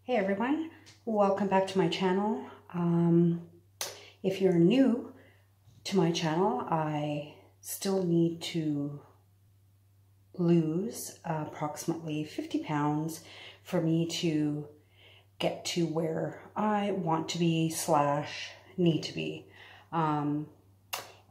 Hey everyone, welcome back to my channel. If you're new to my channel, I still need to lose approximately 50 pounds for me to get to where I want to be / need to be. And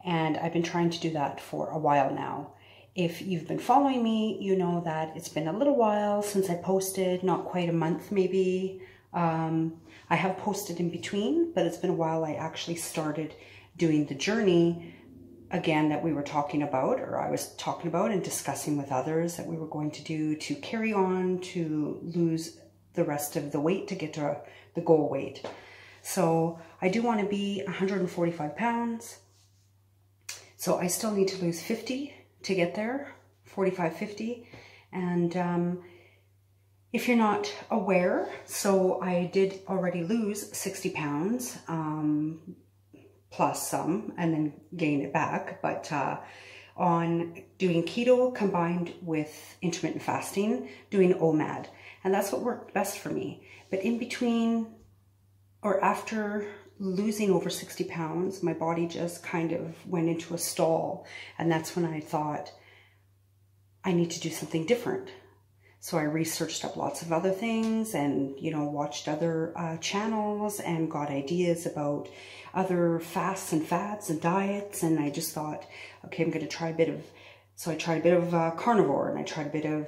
I've been trying to do that for a while now. If you've been following me, you know that it's been a little while since I posted, not quite a month maybe. I have posted in between, but it's been a while I actually started doing the journey again that we were talking about, or I was talking about and discussing with others that we were going to do to carry on to lose the rest of the weight to get to the goal weight. So I do want to be 145 pounds. So I still need to lose 50 to get there, 45, 50. And if you're not aware, so I did already lose 60 pounds, plus some, and then gain it back. But on doing keto combined with intermittent fasting, doing OMAD. And that's what worked best for me. But in between or after losing over 60 pounds, my body just kind of went into a stall. And that's when I thought, I need to do something different. So I researched up lots of other things and, you know, watched other channels and got ideas about other fasts and fads and diets. And I just thought, okay, I'm going to try a bit of, so I tried a bit of carnivore, and I tried a bit of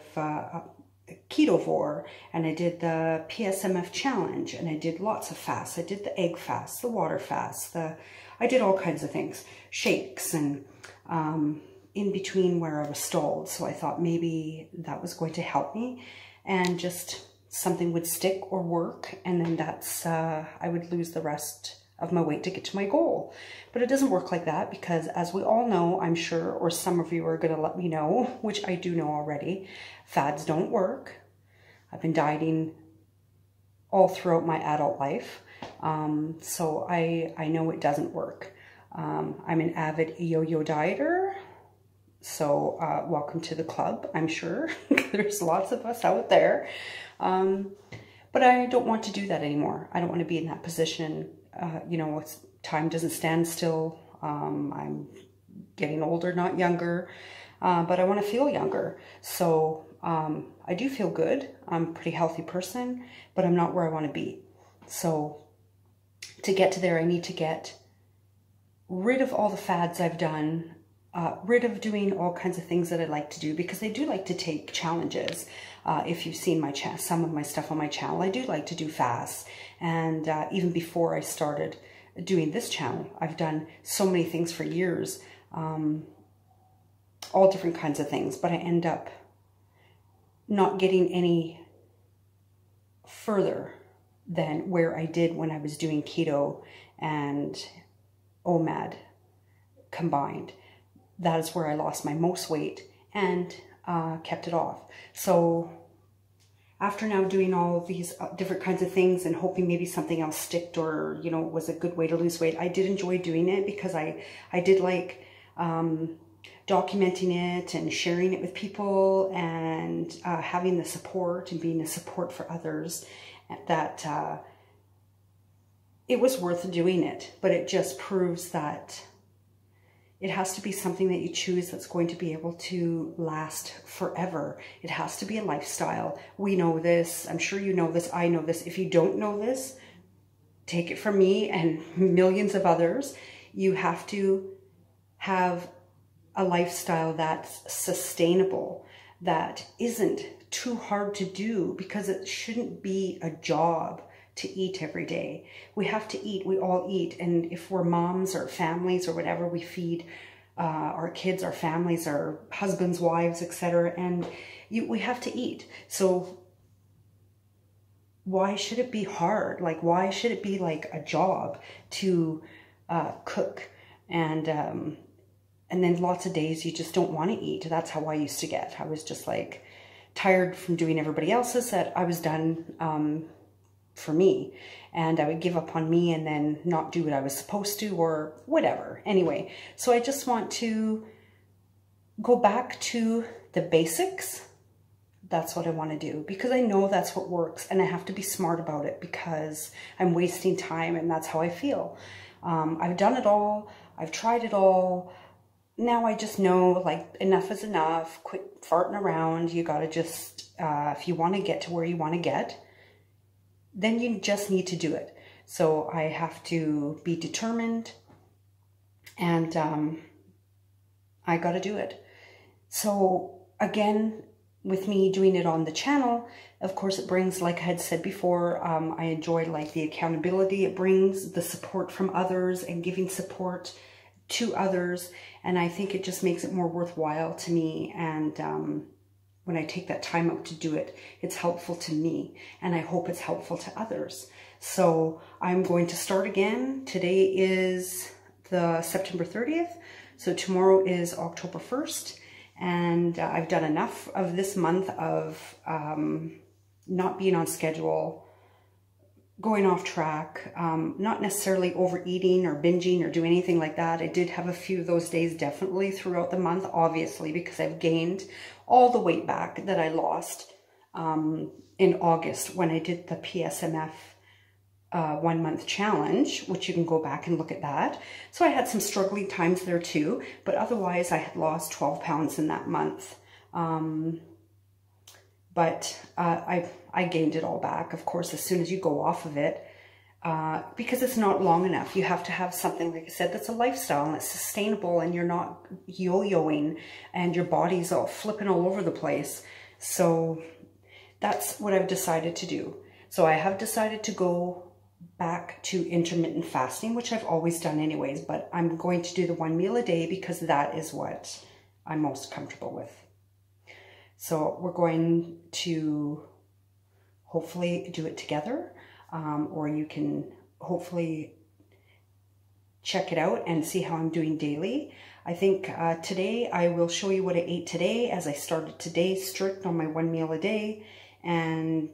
ketovore, and I did the PSMF challenge, and I did lots of fasts. I did the egg fast, the water fast, I did all kinds of things, shakes, and in between where I was stalled. So I thought maybe that was going to help me, and just something would stick or work, and then that's I would lose the rest of my weight to get to my goal. But it doesn't work like that, because as we all know, I'm sure, or some of you are going to let me know, which I do know already, fads don't work. I've been dieting all throughout my adult life, so I know it doesn't work. I'm an avid yo-yo dieter, so welcome to the club, I'm sure. There's lots of us out there. But I don't want to do that anymore. I don't want to be in that position. You know, time doesn't stand still. I'm getting older, not younger, but I want to feel younger. So I do feel good. I'm a pretty healthy person, but I'm not where I want to be. So to get to there, I need to get rid of all the fads I've done, rid of doing all kinds of things that I like to do, because I do like to take challenges. If you've seen my some of my stuff on my channel, I do like to do fasts. And even before I started doing this channel, I've done so many things for years, all different kinds of things, but I end up not getting any further than where I did when I was doing keto and OMAD combined. That is where I lost my most weight and kept it off. So after now doing all of these different kinds of things and hoping maybe something else sticked, or, you know, was a good way to lose weight, I did enjoy doing it, because I did like documenting it and sharing it with people, and having the support and being a support for others, that it was worth doing it. But it just proves that it has to be something that you choose that's going to be able to last forever. It has to be a lifestyle. We know this. I'm sure you know this. I know this. If you don't know this, take it from me and millions of others. You have to have a lifestyle that's sustainable, that isn't too hard to do, because it shouldn't be a job to eat every day. We have to eat. We all eat. And if we're moms or families or whatever, we feed our kids, our families, our husbands, wives, etc. And we have to eat. So why should it be hard? Like, why should it be like a job to cook? And then lots of days you just don't want to eat. That's how I used to get. I was just like tired from doing everybody else's, that I was done for me, and I would give up on me and then not do what I was supposed to, or whatever. Anyway, so I just want to go back to the basics, that's what I want to do, because I know that's what works, and I have to be smart about it because I'm wasting time, and that's how I feel. I've done it all. I've tried it all. Now I just know, like, enough is enough. Quit farting around. You got to just, if you want to get to where you want to get, then you just need to do it. So I have to be determined, and I got to do it. So again, with me doing it on the channel, of course, it brings, like I had said before, I enjoy like the accountability. It brings the support from others and giving support to others. And I think it just makes it more worthwhile to me. And when I take that time out to do it, it's helpful to me, and I hope it's helpful to others. So I'm going to start again. Today is the September 30th. So tomorrow is October 1st. And I've done enough of this month of not being on schedule, going off track, not necessarily overeating or binging or doing anything like that. I did have a few of those days definitely throughout the month, obviously, because I've gained all the weight back that I lost in August when I did the PSMF 1 month challenge, which you can go back and look at that. So I had some struggling times there too, but otherwise I had lost 12 pounds in that month. But I gained it all back, of course, as soon as you go off of it, because it's not long enough. You have to have something, like I said, that's a lifestyle and it's sustainable, and you're not yo-yoing and your body's all flipping all over the place. So that's what I've decided to do. So I have decided to go back to intermittent fasting, which I've always done anyways, but I'm going to do the 1 meal a day because that is what I'm most comfortable with. So we're going to hopefully do it together, or you can hopefully check it out and see how I'm doing daily. I think today I will show you what I ate today, as I started today strict on my 1 meal a day. And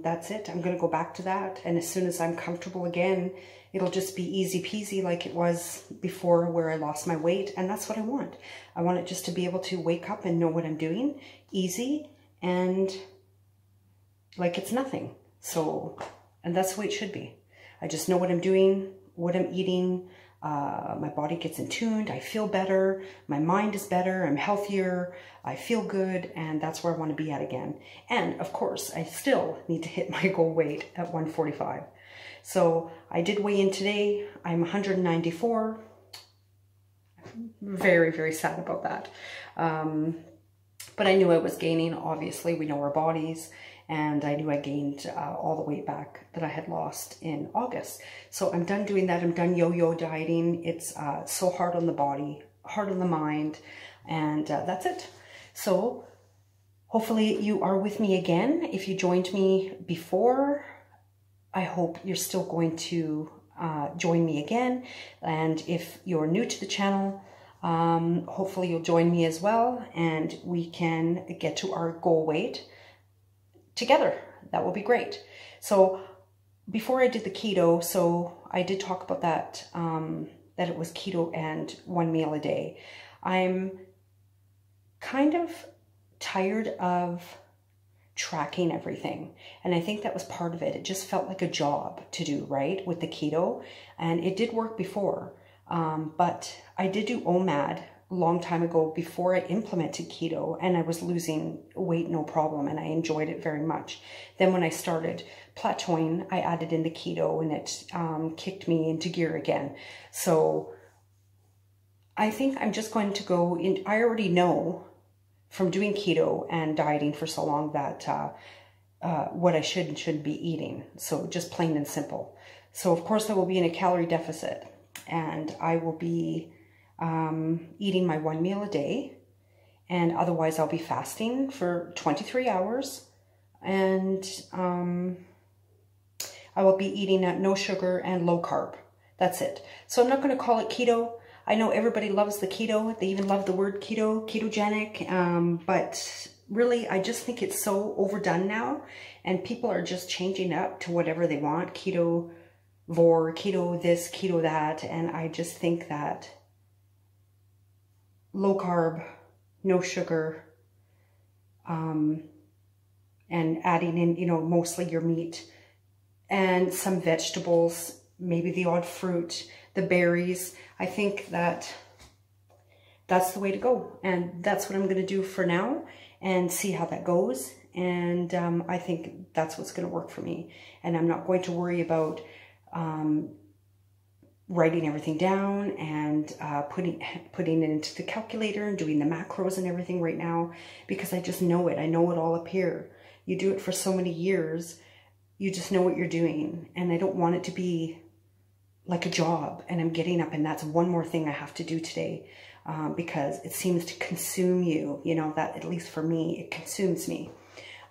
that's it. I'm going to go back to that. And as soon as I'm comfortable again, it'll just be easy peasy like it was before, where I lost my weight. And that's what I want. I want it just to be able to wake up and know what I'm doing. Easy and like it's nothing. So, and that's the way it should be. I just know what I'm doing, what I'm eating. My body gets in tuned. I feel better. My mind is better. I'm healthier. I feel good. And that's where I want to be at again. And of course, I still need to hit my goal weight at 145. So I did weigh in today. I'm 194. Very, very sad about that. But I knew I was gaining. Obviously, we know our bodies. And I knew I gained all the weight back that I had lost in August. So I'm done doing that. I'm done yo-yo dieting. It's so hard on the body, hard on the mind, and that's it. So hopefully you are with me again. If you joined me before, I hope you're still going to join me again. And if you're new to the channel, hopefully you'll join me as well, and we can get to our goal weight together. That will be great. So before I did the keto, so I did talk about that, that it was keto and 1 meal a day. I'm kind of tired of tracking everything. And I think that was part of it. It just felt like a job to do, right, with the keto. And it did work before. But I did do OMAD a long time ago before I implemented keto, and I was losing weight no problem, and I enjoyed it very much. Then when I started plateauing, I added in the keto, and it kicked me into gear again. So I think I'm just going to go in. I already know from doing keto and dieting for so long that what I should and shouldn't be eating. So just plain and simple. So of course I will be in a calorie deficit, and I will be eating my 1 meal a day, and otherwise I'll be fasting for 23 hours, and I will be eating no sugar and low carb. That's it. So I'm not going to call it keto. I know everybody loves the keto. They even love the word keto, ketogenic, but really I just think it's so overdone now, and people are just changing up to whatever they want. Keto vor, keto this, keto that, and I just think that low carb, no sugar, and adding in, you know, mostly your meat and some vegetables, maybe the odd fruit, the berries. I think that that's the way to go. And that's what I'm going to do for now and see how that goes. And I think that's what's going to work for me. And I'm not going to worry about writing everything down and putting it into the calculator and doing the macros and everything right now, because I just know it. I know it all up here. You do it for so many years, you just know what you're doing. And I don't want it to be like a job and I'm getting up and that's one more thing I have to do today, because it seems to consume you. You know, that, at least for me, it consumes me.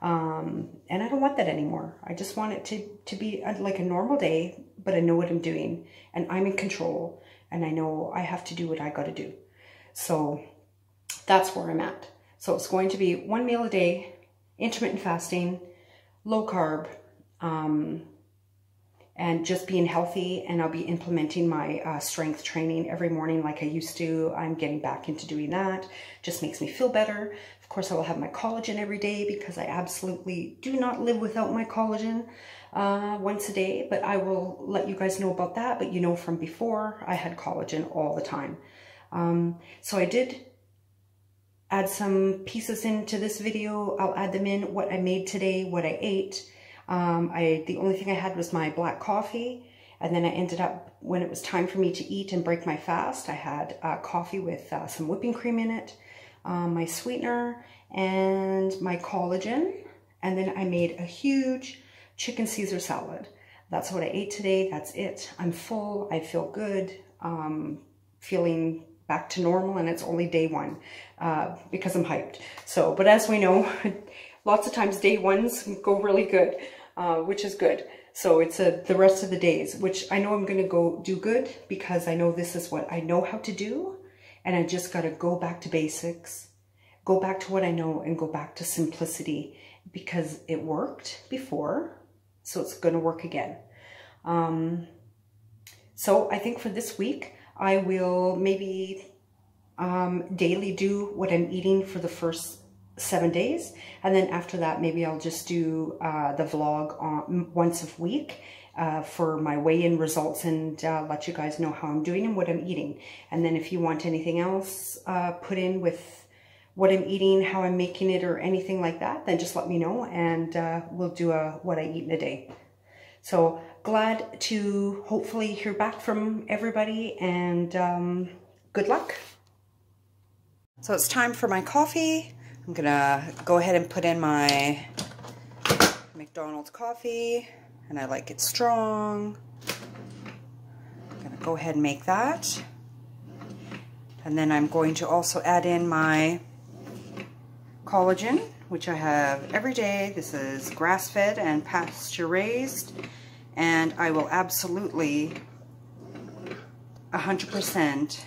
And I don't want that anymore. I just want it to be like a normal day, but I know what I'm doing and I'm in control and I know I have to do what I got to do. So that's where I'm at. So it's going to be 1 meal a day, intermittent fasting, low carb, and just being healthy. And I'll be implementing my strength training every morning like I used to. I'm getting back into doing that. Just makes me feel better. Of course, I will have my collagen every day because I absolutely do not live without my collagen once a day. But I will let you guys know about that. But you know, from before, I had collagen all the time. So I did add some pieces into this video. I'll add them in, what I made today, what I ate. The only thing I had was my black coffee, and then I ended up, when it was time for me to eat and break my fast, I had coffee with some whipping cream in it, my sweetener, and my collagen, and then I made a huge chicken Caesar salad. That's what I ate today. That's it. I'm full. I feel good. Feeling back to normal, and it's only day one because I'm hyped. So, but as we know, lots of times day ones go really good, which is good. So it's the rest of the days, which I know I'm going to go do good because I know this is what I know how to do. And I just got to go back to basics, go back to what I know, and go back to simplicity because it worked before. So it's going to work again. So I think for this week, I will maybe daily do what I'm eating for the first 7 days. And then after that, maybe I'll just do the vlog on once a week for my weigh-in results and let you guys know how I'm doing and what I'm eating. And then if you want anything else put in with what I'm eating, how I'm making it, or anything like that, then just let me know and we'll do what I eat in a day. So glad to hopefully hear back from everybody, and good luck. So it's time for my coffee. I'm gonna go ahead and put in my McDonald's coffee, and I like it strong. I'm gonna go ahead and make that. And then I'm going to also add in my collagen, which I have every day. This is grass-fed and pasture-raised, and I will absolutely 100%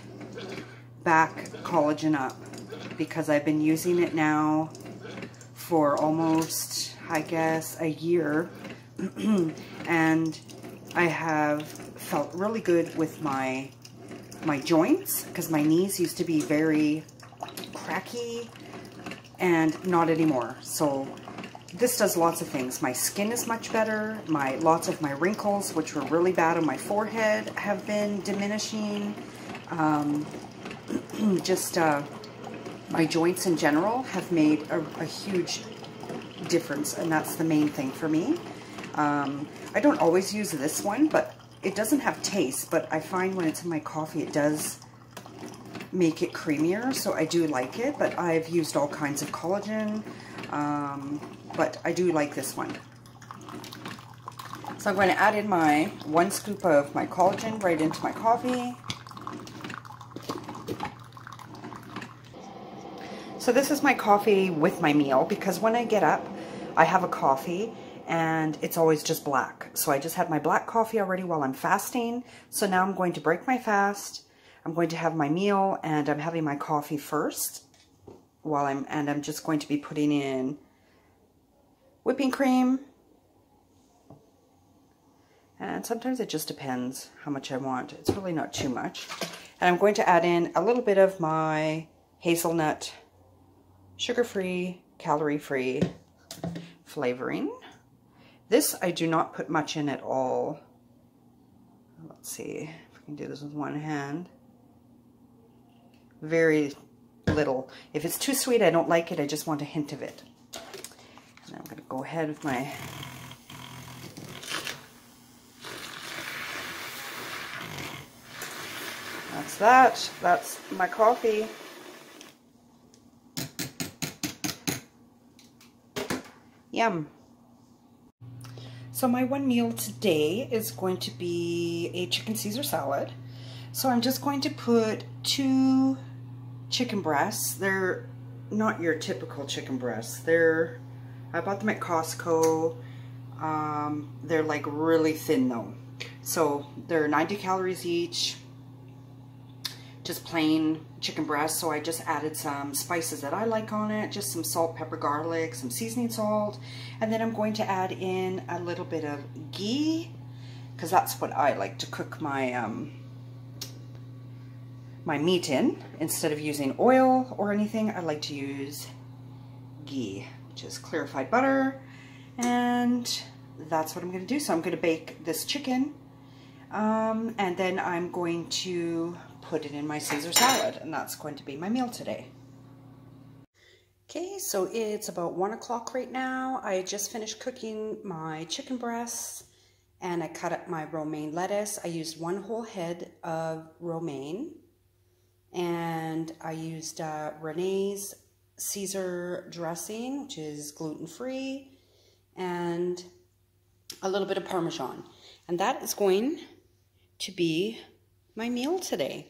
back collagen up because I've been using it now for almost, I guess, a year, and I have felt really good with my joints because my knees used to be very cracky, and not anymore. So this does lots of things. My skin is much better. Lots of my wrinkles, which were really bad on my forehead, have been diminishing. My joints in general have made a huge difference, and that's the main thing for me. I don't always use this one, but it doesn't have taste, but I find when it's in my coffee, it does make it creamier, so I do like it. But I've used all kinds of collagen, but I do like this one. So I'm going to add in my 1 scoop of my collagen right into my coffee. So this is my coffee with my meal, because when I get up, I have a coffee and it's always just black. So I just had my black coffee already while I'm fasting. So now I'm going to break my fast. I'm going to have my meal, and I'm having my coffee first and I'm just going to be putting in whipping cream. And sometimes it just depends how much I want. It's really not too much. And I'm going to add in a little bit of my hazelnut sugar-free calorie-free flavoring. This I do not put much in at all. Let's see if I can do this with one hand. Very little. If it's too sweet, I don't like it. I just want a hint of it. And I'm going to go ahead with my That's my coffee. Yum. So my one meal today is going to be a chicken Caesar salad. So I'm just going to put 2 chicken breasts. They're not your typical chicken breasts. I bought them at Costco. They're like really thin though. So they're 90 calories each. Just plain chicken breast. So I just added some spices that I like on it, just some salt, pepper, garlic, some seasoning salt, and then I'm going to add in a little bit of ghee, because that's what I like to cook my my meat in. Instead of using oil or anything, I like to use ghee, which is clarified butter, and that's what I'm going to do. So I'm going to bake this chicken, and then I'm going to put it in my Caesar salad, and that's going to be my meal today. Okay, so it's about 1 o'clock right now. I just finished cooking my chicken breasts, and I cut up my romaine lettuce. I used 1 whole head of romaine, and I used Renee's Caesar dressing, which is gluten-free, and a little bit of Parmesan. And that is going to be my meal today.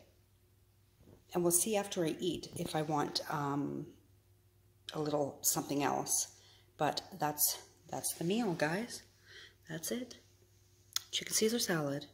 And we'll see after I eat if I want a little something else. But that's the meal, guys. That's it. Chicken Caesar salad.